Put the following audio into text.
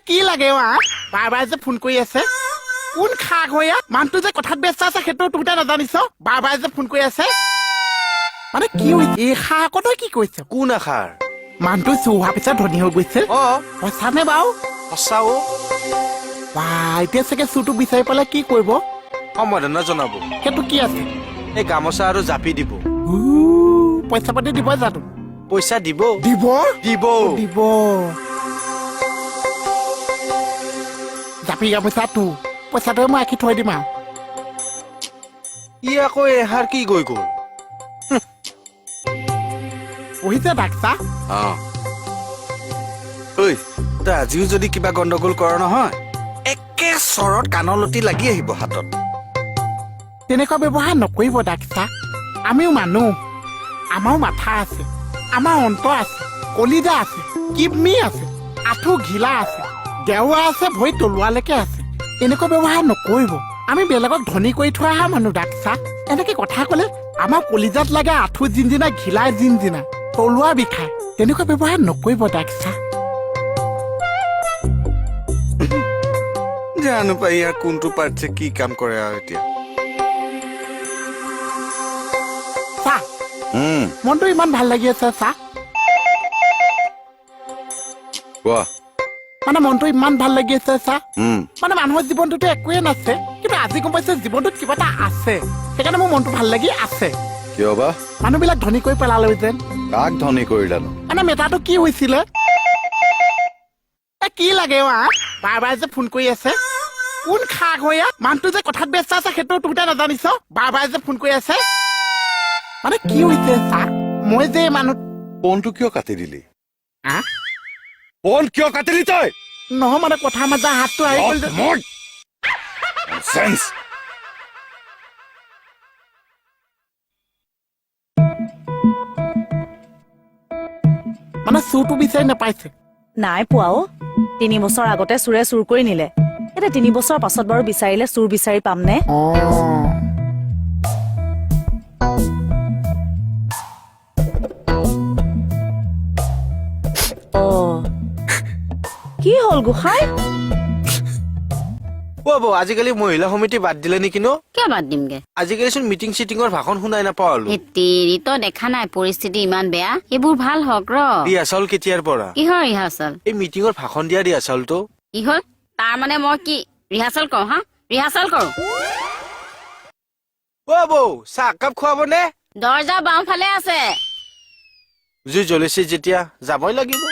কি লাগে বাৰ বাৰ যে ফোন কৰি আছে কোন খাক হৈ মানুহটো যে কথাত ব্যস্ত আছে সেইটো তুমি নাজানিছ বাৰ বাৰ যে ফোন কৰি আছে মানে কি হৈছে এই খাকত কি কৈছে কোন আখাৰ মানুহটো চৌহা পিছত ধনী হৈ গৈছে সঁচা নে বাৰু সঁচাও বা এতিয়া চাগে চুৰটো বিচাৰি পেলাই কি কৰিব সমাধান জনাব সেইটো কি আছে এই গামোচা আৰু জাপি দিব পইচা পাতি দিব জানো পইচা দিব দিব দিব দিব জাপি গামোচাটো পইচাটো মই আঁকি থৈ দিম আৰু ই আকৌ এহাৰ কি গৈ গ'ল পঢ়িছে ডাক্তা ঐ তই আজিও যদি কিবা গণ্ডগোল কৰ নহয় একে চৰত কাণলতি লাগি আহিব হাতত তেনেকুৱা ব্যৱহাৰ নকৰিব ডাক্তা আমিও মানুহ আমাৰো মাথা আছে আমাৰ অন্তৰ আছে কলিজা আছে কিডনী আছে আঁঠু ঘিলা আছে দেওৱা আছে ভৰি তলুৱালৈকে আছে এনেকুৱা ব্যৱহাৰ নকৰিব আমি বেলেগক ধনী কৰি থৈ অহা মানুহ ডাক্তা এনেকে কথা কলে আমাৰ কলিজাত লাগে আঁঠু জিনজিনা ঘিলা জিনজিনা তলুৱা বিষায় তেনেকুৱা ব্যৱহাৰ নকৰিব ডাক্তা জানো পাই ইয়াৰ কোনটো পাৰ্টছে কি কাম কৰে আৰু এতিয়া চা মনটো ইমান ভাল লাগি আছে চা মানে মনটো ইমান ভাল লাগি আছে চা মানে মানুহৰ জীৱনটোতো একোৱে নাছে কিন্তু আজি গম পাইছে জীৱনটোত কিবা এটা আছে সেইকাৰণে মোৰ মনটো ভাল লাগি আছে কিয় বা মানুহবিলাক ধনী কৰি পেলালে যেন কাক ধনী কৰিলানো মানে মেটাৰটো কি হৈছিলে কি লাগে বাৰ বাৰ যে ফোন কৰি আছে কোন খাক হৈ মানুহটো যে কথাত ব্যস্ত আছে সেইটো তুমি নাজানিছ বাৰ বাৰ যে ফোন কৰি আছে মানে কি হৈছে চা মই যে মানুহ ফোনটো কিয় কাটি দিলি ফোন কিয় কাটিলি তই নহয় মানে কথা মাজা হাতটো আহি গ'ল মানে চুৰটো বিচাৰি নাপাইছে নাই পোৱাও 3 বছৰ আগতে চুৰে চুৰ কৰি নিলে এতিয়া 3 বছৰ পাছত বাৰু বিচাৰিলে চুৰ বিচাৰি পামনে কি হল গোসাই আজিকালি মহিলা সমিতি বাদ দিলে নেকি ন কিয় বাদ দিমগে আজিকালি চোন মিটিং চিটিঙৰ ভাষণ শুনাই নাপাওঁ তো দেখা নাই পৰিস্থিতি ইমান বেয়া এইবোৰ ভাল হওক ৰিহাৰ্চল কেতিয়াৰ পৰা কিহৰ ৰিহাৰ্চল এই মিটিঙৰ ভাষণ দিয়া ৰিহাৰ্চলটো কি হল তাৰ মানে মই কি ৰিহাৰ্চল কৰো ৰিহাৰ্চল কৰো বৌ চাহ কাপ খুৱাবনে দৰ্জা বাওঁফালে আছে জুই জ্বলিছে যেতিয়া যাবই লাগিব